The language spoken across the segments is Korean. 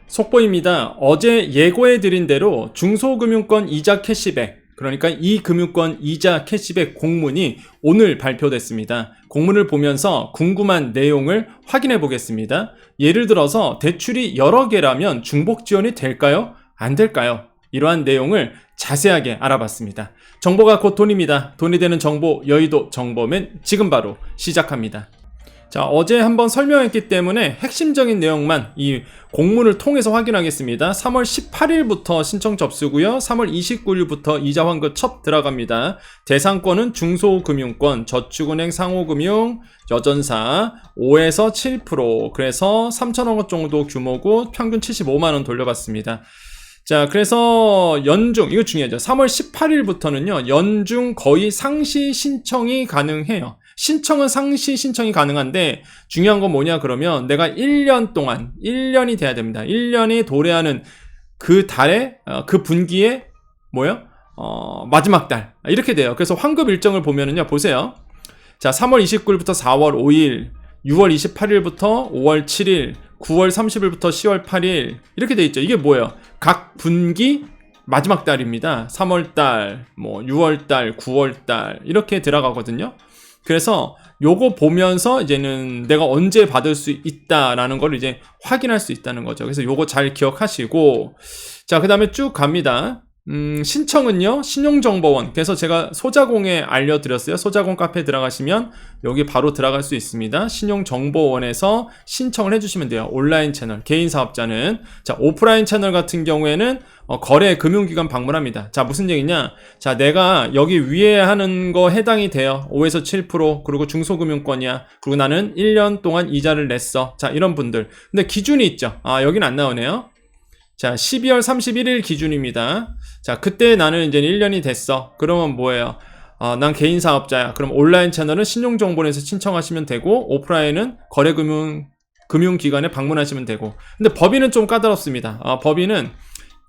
속보입니다. 어제 예고해드린 대로 중소금융권 이자 캐시백, 그러니까 이 금융권 이자 캐시백 공문이 오늘 발표됐습니다. 공문을 보면서 궁금한 내용을 확인해 보겠습니다. 예를 들어서 대출이 여러 개라면 중복 지원이 될까요? 안 될까요? 이러한 내용을 자세하게 알아봤습니다. 정보가 곧 돈입니다. 돈이 되는 정보, 여의도 정보맨 지금 바로 시작합니다. 자, 어제 한번 설명했기 때문에 핵심적인 내용만 이 공문을 통해서 확인하겠습니다. 3월 18일부터 신청 접수고요. 3월 29일부터 이자 환급 첫 들어갑니다. 대상권은 중소금융권, 저축은행, 상호금융, 여전사 5에서 7%, 그래서 3천억 원 정도 규모고 평균 75만 원 돌려받습니다. 자, 그래서 연중, 이거 중요하죠. 3월 18일부터는요, 연중 거의 상시 신청이 가능해요. 신청은 상시 신청이 가능한데, 중요한 건 뭐냐, 그러면 내가 1년 동안, 1년이 돼야 됩니다. 1년이 도래하는 그 달에, 그 분기에, 마지막 달. 이렇게 돼요. 그래서 환급 일정을 보면은요, 보세요. 자, 3월 29일부터 4월 5일, 6월 28일부터 5월 7일, 9월 30일부터 10월 8일 이렇게 돼 있죠. 이게 뭐예요? 각 분기 마지막 달입니다. 3월달, 6월달, 9월달 이렇게 들어가거든요. 그래서 요거 보면서 이제는 내가 언제 받을 수 있다라는 걸 이제 확인할 수 있다는 거죠. 그래서 요거 잘 기억하시고, 자, 그 다음에 쭉 갑니다. 신청은요, 신용정보원. 그래서 제가 소자공에 알려드렸어요. 소자공 카페에 들어가시면 여기 바로 들어갈 수 있습니다. 신용정보원에서 신청을 해주시면 돼요. 온라인 채널, 개인 사업자는. 자, 오프라인 채널 같은 경우에는 거래 금융기관 방문합니다. 자, 무슨 얘기냐? 자, 내가 여기 위에 하는 거 해당이 돼요. 5에서 7%, 그리고 중소금융권이야. 그리고 나는 1년 동안 이자를 냈어. 자, 이런 분들. 근데 기준이 있죠. 아, 여긴 안 나오네요. 자, 12월 31일 기준입니다. 자, 그때 나는 이제 1년이 됐어. 그러면 뭐예요? 난 개인 사업자야. 그럼 온라인 채널은 신용정보원에서 신청하시면 되고, 오프라인은 거래금융기관에 방문하시면 되고. 근데 법인은 좀 까다롭습니다. 법인은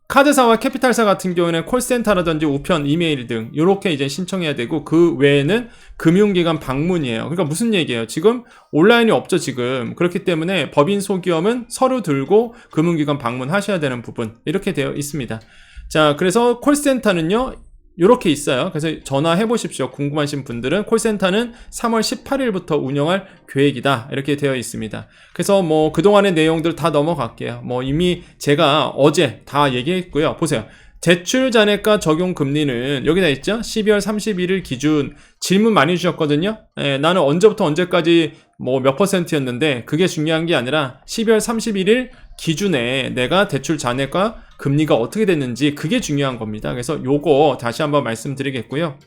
카드사와 캐피탈사 같은 경우에는 콜센터라든지 우편, 이메일 등 이렇게 이제 신청해야 되고, 그 외에는 금융기관 방문이에요. 그러니까 무슨 얘기예요? 지금 온라인이 없죠, 지금. 그렇기 때문에 법인 소기업은 서류 들고 금융기관 방문하셔야 되는 부분 이렇게 되어 있습니다. 자, 그래서 콜센터는요, 이렇게 있어요. 그래서 전화해 보십시오. 궁금하신 분들은. 콜센터는 3월 18일부터 운영할 계획이다. 이렇게 되어 있습니다. 그래서 그동안의 내용들 다 넘어갈게요. 이미 제가 어제 다 얘기했고요. 보세요. 대출 잔액과 적용 금리는 여기다 있죠? 12월 31일 기준 질문 많이 주셨거든요. 나는 언제부터 언제까지 몇 %였는데 그게 중요한 게 아니라 12월 31일 기준에 내가 대출 잔액과 금리가 어떻게 됐는지 그게 중요한 겁니다. 그래서 요거 다시 한번 말씀드리겠고요.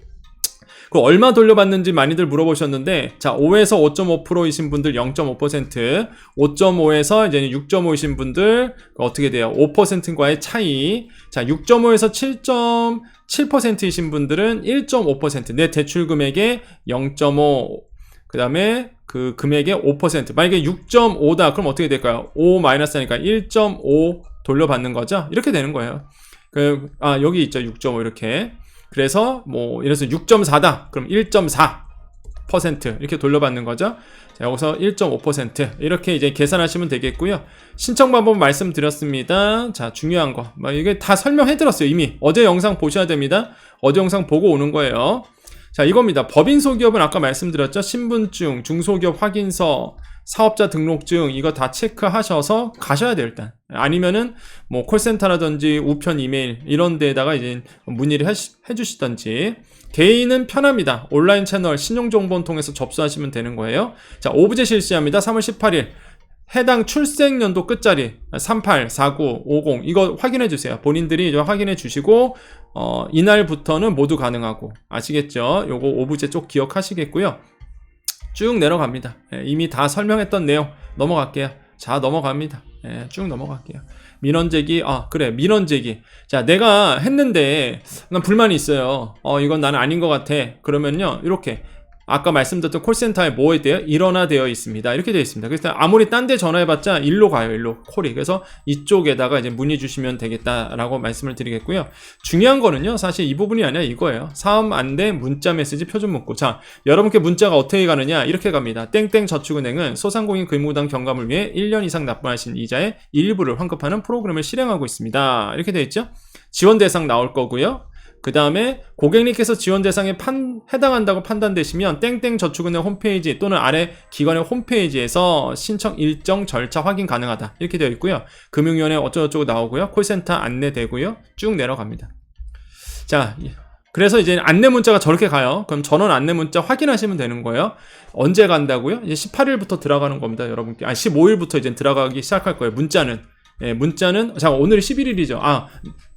그리고 얼마 돌려받는지 많이들 물어보셨는데, 자, 5에서 5.5%이신 분들 0.5%, 5.5에서 이제 6.5이신 분들 어떻게 돼요? 5%과의 차이. 자, 6.5에서 7.7%이신 분들은 1.5%, 내 대출 금액의 0.5, 그 다음에 그 금액의 5%. 만약에 6.5다, 그럼 어떻게 될까요? 5 마이너스니까 1.5 돌려받는 거죠? 이렇게 되는 거예요. 여기 있죠. 6.5 이렇게. 그래서 예를 들어서 6.4다. 그럼 1.4% 이렇게 돌려받는 거죠. 자, 여기서 1.5% 이렇게 이제 계산하시면 되겠고요. 신청 방법 말씀드렸습니다. 자, 중요한 거. 이게 다 설명해 드렸어요. 이미 어제 영상 보셔야 됩니다. 어제 영상 보고 오는 거예요. 자, 이겁니다. 법인 소기업은 아까 말씀드렸죠. 신분증, 중소기업 확인서, 사업자 등록증 이거 다 체크하셔서 가셔야 돼요, 일단. 아니면은 콜센터라든지 우편 이메일 이런 데에다가 이제 문의를 해주시던지. 개인은 편합니다. 온라인 채널 신용정보원 통해서 접수하시면 되는 거예요. 자, 오브제 실시합니다. 3월 18일. 해당 출생연도 끝자리 38, 49, 50 이거 확인해 주세요. 본인들이 확인해 주시고 이날부터는 모두 가능하고, 아시겠죠? 요거 오브제 쪽 기억하시겠고요. 쭉 내려갑니다. 이미 다 설명했던 내용 넘어갈게요. 자, 넘어갑니다. 쭉 넘어갈게요. 민원제기, 민원제기. 자, 내가 했는데 난 불만이 있어요. 이건 나는 아닌 것 같아. 그러면요, 이렇게 아까 말씀드렸던 콜센터에 뭐에 대해 일원화되어 있습니다. 이렇게 되어 있습니다. 그래서 아무리 딴 데 전화해봤자 일로 가요. 일로 콜이. 그래서 이쪽에다가 이제 문의 주시면 되겠다라고 말씀을 드리겠고요. 중요한 거는요. 사실 이 부분이 아니라 이거예요. 사업 안내 문자 메시지 표준 문구. 자, 여러분께 문자가 어떻게 가느냐 이렇게 갑니다. 땡땡 저축은행은 소상공인 근무당 경감을 위해 1년 이상 납부하신 이자의 일부를 환급하는 프로그램을 실행하고 있습니다. 이렇게 되어 있죠. 지원 대상 나올 거고요. 그 다음에 고객님께서 지원 대상에 해당한다고 판단되시면 땡땡 저축은행 홈페이지 또는 아래 기관의 홈페이지에서 신청 일정 절차 확인 가능하다 이렇게 되어 있고요. 금융위원회 어쩌고저쩌고 나오고요. 콜센터 안내되고요. 쭉 내려갑니다. 자, 그래서 이제 안내 문자가 저렇게 가요. 그럼 전원 안내 문자 확인하시면 되는 거예요. 언제 간다고요? 이제 18일부터 들어가는 겁니다. 여러분께. 15일부터 이제 들어가기 시작할 거예요. 문자는. 예, 문자는 자, 오늘이 11일이죠.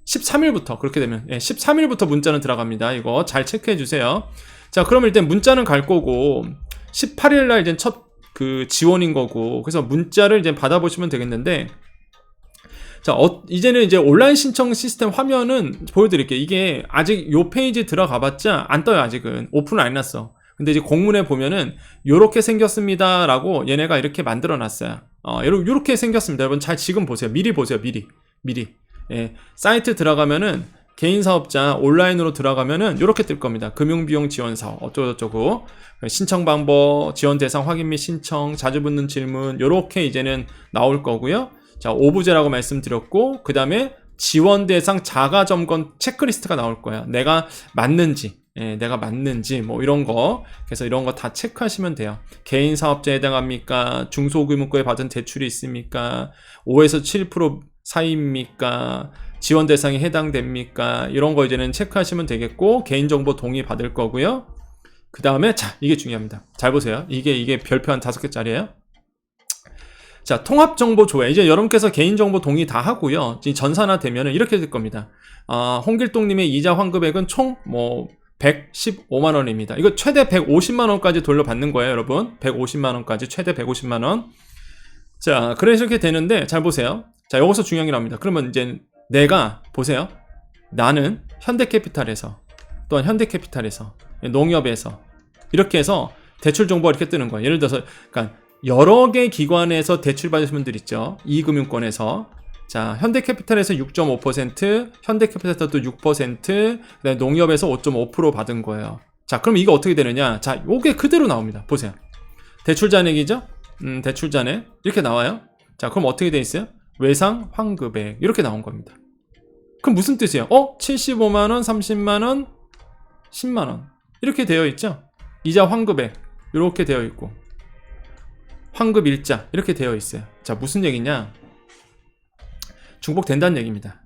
13일부터 그렇게 되면 13일부터 문자는 들어갑니다. 이거 잘 체크해 주세요. 자, 그럼 일단 문자는 갈 거고 18일 날 이제 첫 그 지원인 거고 그래서 문자를 이제 받아보시면 되겠는데 자, 이제는 이제 온라인 신청 시스템 화면은 보여드릴게요. 이게 아직 요 페이지 들어가봤자 안 떠요. 아직은 오픈은 안 해놨어. 근데 이제 공문에 보면은 요렇게 생겼습니다 라고 얘네가 이렇게 만들어 놨어요. 요렇게 생겼습니다. 여러분 잘 지금 보세요. 미리 보세요. 미리. 예, 사이트 들어가면은 개인 사업자 온라인으로 들어가면은 이렇게 뜰 겁니다. 금융비용 지원 사업 어쩌고저쩌고 신청 방법, 지원 대상 확인 및 신청, 자주 붙는 질문 요렇게 이제는 나올 거고요. 자, 오부제라고 말씀드렸고 그 다음에 지원 대상 자가 점검 체크리스트가 나올 거예요. 내가 맞는지 뭐 이런 거. 그래서 이런 거 다 체크하시면 돼요. 개인 사업자에 해당합니까? 중소규모거에 받은 대출이 있습니까? 5에서 7% 사이입니까? 지원 대상에 해당됩니까? 이런 거 이제는 체크하시면 되겠고 개인정보 동의 받을 거고요. 그 다음에 자, 이게 중요합니다. 잘 보세요. 이게 별표 한 5개짜리예요. 자, 통합정보 조회. 이제 여러분께서 개인정보 동의 다 하고요. 전산화 되면은 이렇게 될 겁니다. 홍길동님의 이자 환급액은 총 115만원입니다. 이거 최대 150만원까지 돌려받는 거예요, 여러분. 150만원까지, 최대 150만원. 자, 그래서 이렇게 되는데, 잘 보세요. 자, 여기서 중요한 게 나옵니다. 그러면 이제 내가, 보세요. 나는 현대캐피탈에서, 또한 현대캐피탈에서, 농협에서, 이렇게 해서 대출 정보가 이렇게 뜨는 거예요. 예를 들어서, 그러니까 여러 개 기관에서 대출 받으신 분들 있죠. 이금융권에서. 자, 현대캐피탈에서 6.5%, 현대캐피탈에서 또 6%, 그다음에 농협에서 5.5% 받은 거예요. 자, 그럼 이거 어떻게 되느냐? 자, 요게 그대로 나옵니다. 보세요. 대출 잔액이죠? 대출 잔액. 이렇게 나와요. 자, 그럼 어떻게 돼 있어요? 외상 환급액. 이렇게 나온 겁니다. 그럼 무슨 뜻이에요? 75만원, 30만원, 10만원. 이렇게 되어 있죠? 이자 환급액. 이렇게 되어 있고. 환급 일자. 이렇게 되어 있어요. 자, 무슨 얘기냐? 중복된다는 얘기입니다.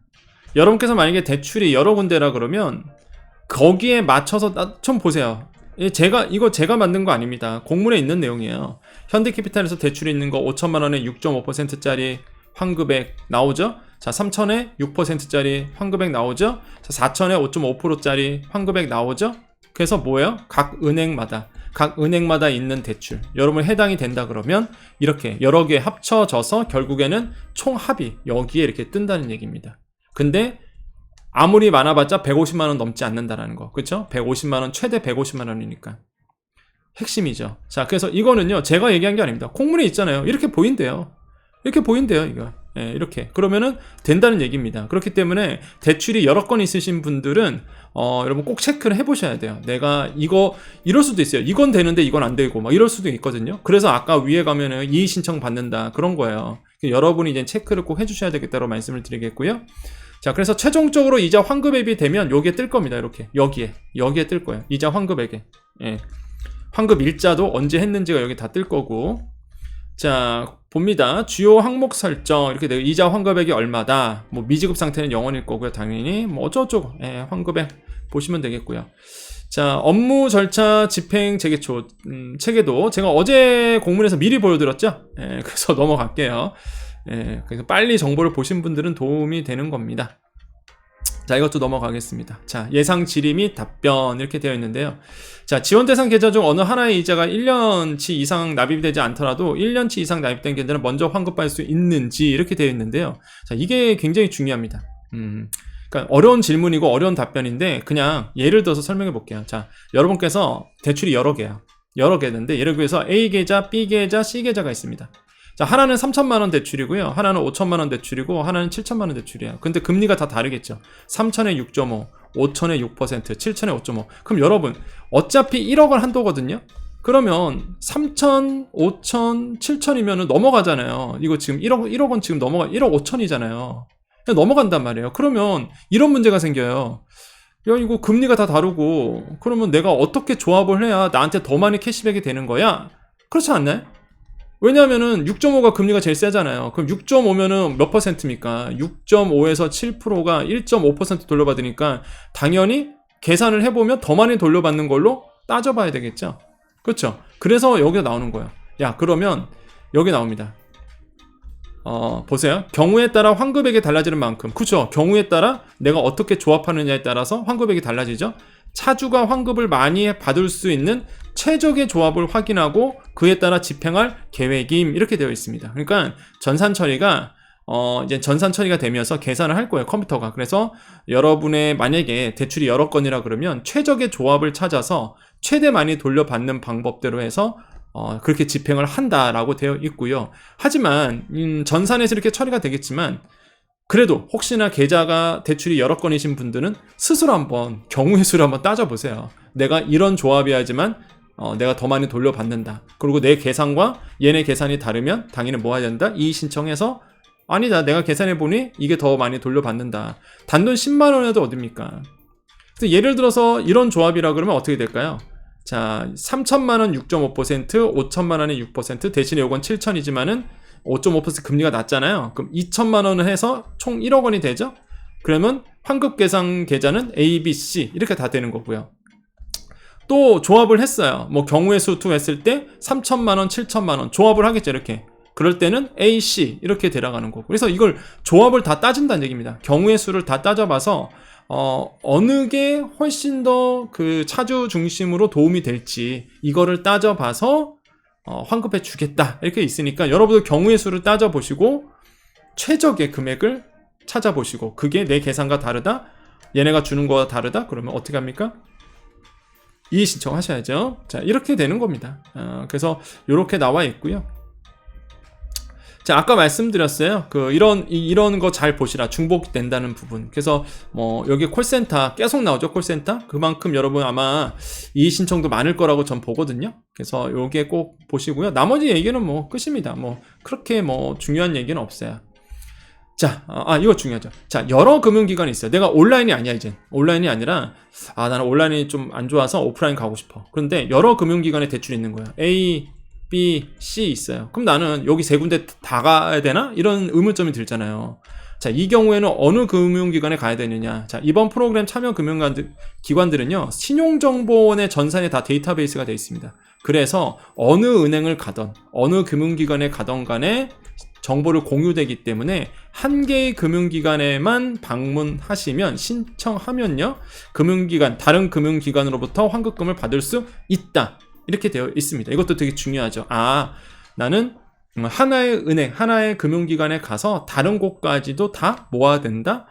여러분께서 만약에 대출이 여러 군데라 그러면 거기에 맞춰서 좀 보세요. 이거 제가 만든 거 아닙니다. 공문에 있는 내용이에요. 현대캐피탈에서 대출이 있는 거 5천만원에 6.5%짜리 환급액 나오죠? 자, 3천에 6%짜리 환급액 나오죠? 자, 4천에 5.5%짜리 환급액 나오죠? 그래서 뭐예요? 각 은행마다 있는 대출 여러분 해당이 된다 그러면 이렇게 여러 개 합쳐져서 결국에는 총합이 여기에 이렇게 뜬다는 얘기입니다. 근데 아무리 많아봤자 150만원 넘지 않는다라는 거. 그쵸? 150만원, 최대 150만원이니까. 핵심이죠. 자, 그래서 이거는요, 제가 얘기한 게 아닙니다. 공문에 있잖아요. 이렇게 보인대요. 이거. 예, 이렇게. 그러면은 된다는 얘기입니다. 그렇기 때문에 대출이 여러 건 있으신 분들은, 여러분 꼭 체크를 해보셔야 돼요. 내가 이럴 수도 있어요. 이건 되는데 이건 안 되고, 막 이럴 수도 있거든요. 그래서 아까 위에 가면은 이의신청 받는다. 그런 거예요. 여러분이 이제 체크를 꼭 해주셔야 되겠다고 말씀을 드리겠고요. 자, 그래서 최종적으로 이자 환급액이 되면 여기에 뜰 겁니다. 이렇게. 여기에 뜰 거예요. 이자 환급액에. 예. 환급 일자도 언제 했는지가 여기 다 뜰 거고. 자, 봅니다. 주요 항목 설정 이렇게 되고 이자 환급액이 얼마다. 뭐 미지급 상태는 0원일 거고요. 당연히 뭐 어쩌고저쩌고 환급액 보시면 되겠고요. 자, 업무 절차 집행 체계도 제가 어제 공문에서 미리 보여드렸죠. 그래서 넘어갈게요. 그래서 빨리 정보를 보신 분들은 도움이 되는 겁니다. 자, 이것도 넘어가겠습니다. 자, 예상 질의 및 답변 이렇게 되어 있는데요. 자, 지원 대상 계좌 중 어느 하나의 이자가 1년치 이상 납입되지 않더라도 1년치 이상 납입된 계좌는 먼저 환급받을 수 있는지 이렇게 되어 있는데요. 자, 이게 굉장히 중요합니다. 그러니까 어려운 질문이고 어려운 답변인데 그냥 예를 들어서 설명해 볼게요. 자, 여러분께서 대출이 여러 개야. 여러 개인데 예를 들어서 A 계좌, B 계좌, C 계좌가 있습니다. 자, 하나는 3천만 원 대출이고요. 하나는 5천만 원 대출이고 하나는 7천만 원 대출이에요. 근데 금리가 다 다르겠죠. 3천에 6.5, 5천에 6%, 7천에 5.5. 그럼 여러분 어차피 1억을 한도거든요. 그러면 3천, 5천, 7천이면 넘어가잖아요. 이거 지금 1억 원 지금 1억 5천이잖아요. 그냥 넘어간단 말이에요. 그러면 이런 문제가 생겨요. 야, 이거 금리가 다 다르고 그러면 내가 어떻게 조합을 해야 나한테 더 많이 캐시백이 되는 거야? 그렇지 않나요? 왜냐하면은 6.5가 금리가 제일 세잖아요. 그럼 6.5면은 몇 퍼센트입니까? 6.5에서 7%가 1.5% 돌려받으니까 당연히 계산을 해보면 더 많이 돌려받는 걸로 따져봐야 되겠죠. 그렇죠? 그래서 여기가 나오는 거예요. 야, 그러면 여기 나옵니다. 보세요. 경우에 따라 환급액이 달라지는 만큼, 그렇죠? 경우에 따라 내가 어떻게 조합하느냐에 따라서 환급액이 달라지죠. 차주가 환급을 많이 받을 수 있는 최적의 조합을 확인하고 그에 따라 집행할 계획임, 이렇게 되어 있습니다. 그러니까 전산 처리가 이제 전산 처리가 되면서 계산을 할 거예요, 컴퓨터가. 그래서 여러분의 만약에 대출이 여러 건이라 그러면 최적의 조합을 찾아서 최대 많이 돌려받는 방법대로 해서 그렇게 집행을 한다라고 되어 있고요. 하지만 전산에서 이렇게 처리가 되겠지만 그래도 혹시나 계좌가 대출이 여러 건이신 분들은 스스로 한번 경우의 수를 한번 따져보세요. 내가 이런 조합이야지만 내가 더 많이 돌려받는다. 그리고 내 계산과 얘네 계산이 다르면 당연히 뭐 해야 된다? 이의 신청해서 아니다, 내가 계산해보니 이게 더 많이 돌려받는다. 단돈 10만 원에도 어딥니까? 그래서 예를 들어서 이런 조합이라 그러면 어떻게 될까요? 자, 3천만 원 6.5%, 5천만 원에 6%, 대신에 요건 7천이지만은 5.5% 금리가 낮잖아요. 그럼 2천만 원을 해서 총 1억 원이 되죠? 그러면 환급 계산 계좌는 A, B, C 이렇게 다 되는 거고요. 또 조합을 했어요. 뭐 경우의 수 투 했을 때 3천만 원, 7천만 원 조합을 하겠죠, 이렇게. 그럴 때는 A, C 이렇게 들어가는 거고. 그래서 이걸 조합을 다 따진다는 얘기입니다. 경우의 수를 다 따져봐서 어느 게 훨씬 더 그 차주 중심으로 도움이 될지 이거를 따져봐서 환급해 주겠다 이렇게 있으니까 여러분들 경우의 수를 따져보시고 최적의 금액을 찾아보시고 그게 내 계산과 다르다, 얘네가 주는 거와 다르다, 그러면 어떻게 합니까? 이의 신청하셔야죠. 자, 이렇게 되는 겁니다. 그래서 이렇게 나와 있고요. 자, 아까 말씀드렸어요. 이런 거 잘 보시라. 중복된다는 부분. 그래서 여기 콜센터 계속 나오죠, 콜센터. 그만큼 여러분 아마 이의 신청도 많을 거라고 전 보거든요. 그래서 요게 꼭 보시고요. 나머지 얘기는 끝입니다. 그렇게 중요한 얘기는 없어요. 자, 이거 중요하죠. 자, 여러 금융기관이 있어요. 내가 온라인이 아니야, 이제. 온라인이 아니라, 나는 온라인이 좀 안 좋아서 오프라인 가고 싶어. 그런데 여러 금융기관에 대출이 있는 거예요. A, B, C 있어요. 그럼 나는 여기 세 군데 다 가야 되나? 이런 의문점이 들잖아요. 자, 이 경우에는 어느 금융기관에 가야 되느냐? 자, 이번 프로그램 참여 금융기관들은요, 신용정보원의 전산에 다 데이터베이스가 되어 있습니다. 그래서 어느 은행을 가던, 어느 금융기관에 가던 간에 정보를 공유되기 때문에 한 개의 금융기관에만 방문하시면, 신청하면요, 다른 금융기관으로부터 환급금을 받을 수 있다. 이렇게 되어 있습니다. 이것도 되게 중요하죠. 나는 하나의 은행, 하나의 금융기관에 가서 다른 곳까지도 다 모아야 된다.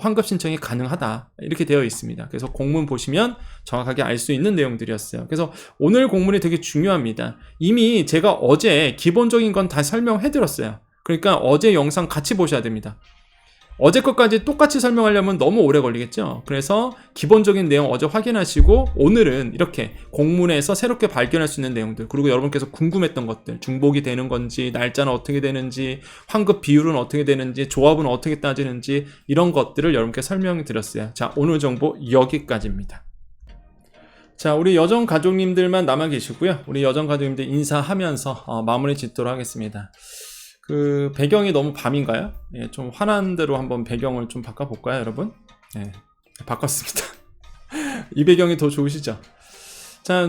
환급 신청이 가능하다. 이렇게 되어 있습니다. 그래서 공문 보시면 정확하게 알 수 있는 내용들이었어요. 그래서 오늘 공문이 되게 중요합니다. 이미 제가 어제 기본적인 건 다 설명해 드렸어요. 그러니까 어제 영상 같이 보셔야 됩니다. 어제 것까지 똑같이 설명하려면 너무 오래 걸리겠죠. 그래서 기본적인 내용 어제 확인하시고 오늘은 이렇게 공문에서 새롭게 발견할 수 있는 내용들, 그리고 여러분께서 궁금했던 것들, 중복이 되는 건지, 날짜는 어떻게 되는지, 환급 비율은 어떻게 되는지, 조합은 어떻게 따지는지, 이런 것들을 여러분께 설명드렸어요. 자, 오늘 정보 여기까지입니다. 자, 우리 여정 가족님들만 남아 계시고요. 우리 여정 가족님들 인사하면서 마무리 짓도록 하겠습니다. 배경이 너무 밤인가요? 예, 좀 환한 대로 한번 배경을 좀 바꿔볼까요, 여러분? 예, 바꿨습니다. 이 배경이 더 좋으시죠? 자,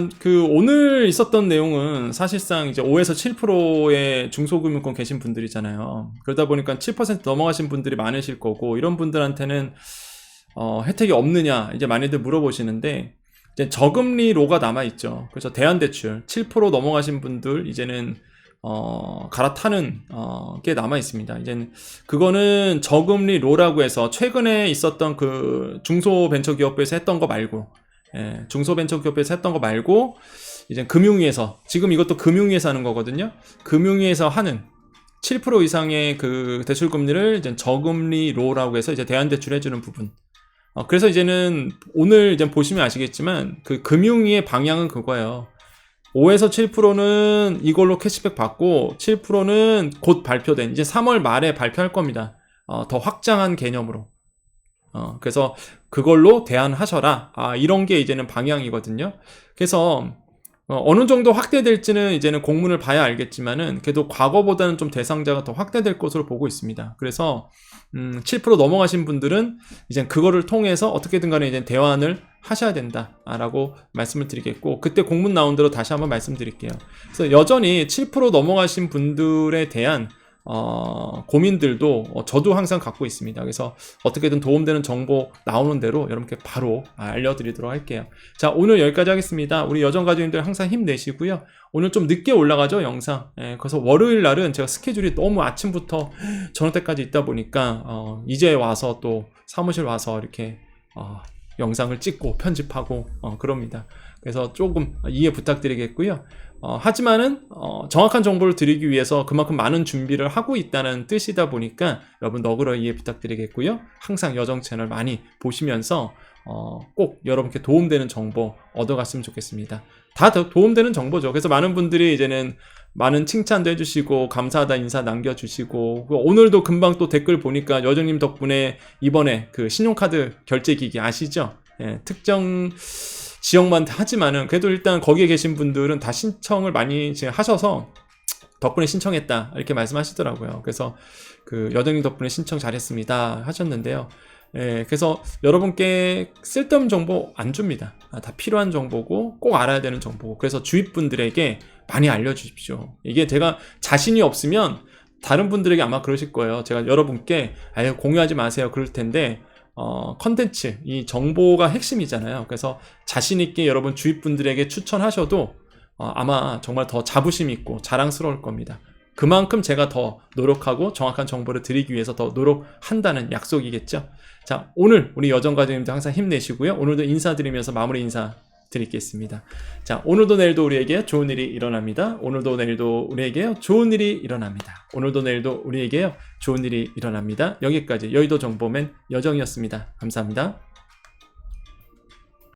오늘 있었던 내용은 사실상 이제 5에서 7%의 중소금융권 계신 분들이잖아요. 그러다 보니까 7% 넘어가신 분들이 많으실 거고, 이런 분들한테는, 혜택이 없느냐, 이제 많이들 물어보시는데, 이제 저금리로가 남아있죠. 그래서 대한대출, 7% 넘어가신 분들, 이제는 갈아타는 게 남아 있습니다. 이제는 그거는 저금리 로라고 해서 최근에 있었던 중소벤처기업부에서 했던 거 말고, 중소벤처기업부에서 했던 거 말고 이제 금융위에서, 지금 이것도 금융위에서 하는 거거든요. 금융위에서 하는 7% 이상의 그 대출금리를 이제 저금리로라고 해서 이제 대안대출 해주는 부분. 그래서 이제는 오늘 이제 보시면 아시겠지만 그 금융위의 방향은 그거예요. 5에서 7%는 이걸로 캐시백 받고 7%는 곧 발표된 이제 3월 말에 발표할 겁니다. 더 확장한 개념으로. 그래서 그걸로 대안하셔라. 이런 게 이제는 방향이거든요. 그래서 어느 정도 확대될지는 이제는 공문을 봐야 알겠지만은 그래도 과거보다는 좀 대상자가 더 확대될 것으로 보고 있습니다. 그래서 7% 넘어가신 분들은 이제 그거를 통해서 어떻게든 간에 이제 대안을 하셔야 된다라고 말씀을 드리겠고, 그때 공문 나온 대로 다시 한번 말씀드릴게요. 그래서 여전히 7% 넘어가신 분들에 대한 고민들도 저도 항상 갖고 있습니다. 그래서 어떻게든 도움되는 정보 나오는 대로 여러분께 바로 알려드리도록 할게요. 자, 오늘 여기까지 하겠습니다. 우리 여정가족님들 항상 힘내시고요. 오늘 좀 늦게 올라가죠, 영상. 그래서 월요일 날은 제가 스케줄이 너무 아침부터 저녁 때까지 있다 보니까 이제 와서 또 사무실 와서 이렇게 영상을 찍고 편집하고 그럽니다. 그래서 조금 이해 부탁드리겠고요. 하지만은 정확한 정보를 드리기 위해서 그만큼 많은 준비를 하고 있다는 뜻이다 보니까 여러분 너그러 이해 부탁드리겠고요. 항상 여정 채널 많이 보시면서 꼭 여러분께 도움되는 정보 얻어갔으면 좋겠습니다. 다 도움되는 정보죠. 그래서 많은 분들이 이제는 많은 칭찬도 해주시고 감사하다 인사 남겨주시고, 오늘도 금방 또 댓글 보니까 여정님 덕분에 이번에 그 신용카드 결제기기 아시죠? 특정 지역만 하지만은 그래도 일단 거기에 계신 분들은 다 신청을 많이 지금 하셔서 덕분에 신청했다 이렇게 말씀하시더라고요. 그래서 그 여정님 덕분에 신청 잘했습니다 하셨는데요. 그래서 여러분께 쓸데없는 정보 안 줍니다. 다 필요한 정보고 꼭 알아야 되는 정보고, 그래서 주위 분들에게 많이 알려주십시오. 이게 제가 자신이 없으면 다른 분들에게 아마 그러실 거예요. 제가 여러분께 공유하지 마세요 그럴 텐데, 컨텐츠, 이 정보가 핵심이잖아요. 그래서 자신있게 여러분 주위 분들에게 추천하셔도 아마 정말 더 자부심 있고 자랑스러울 겁니다. 그만큼 제가 더 노력하고 정확한 정보를 드리기 위해서 더 노력한다는 약속이겠죠. 자, 오늘 우리 여정가족님들 항상 힘내시고요. 오늘도 인사드리면서 마무리 인사 드리겠습니다. 자, 오늘도 내일도 우리에게 좋은 일이 일어납니다. 오늘도 내일도 우리에게 좋은 일이 일어납니다. 오늘도 내일도 우리에게 좋은 일이 일어납니다. 여기까지 여의도 정보맨 여정이었습니다. 감사합니다.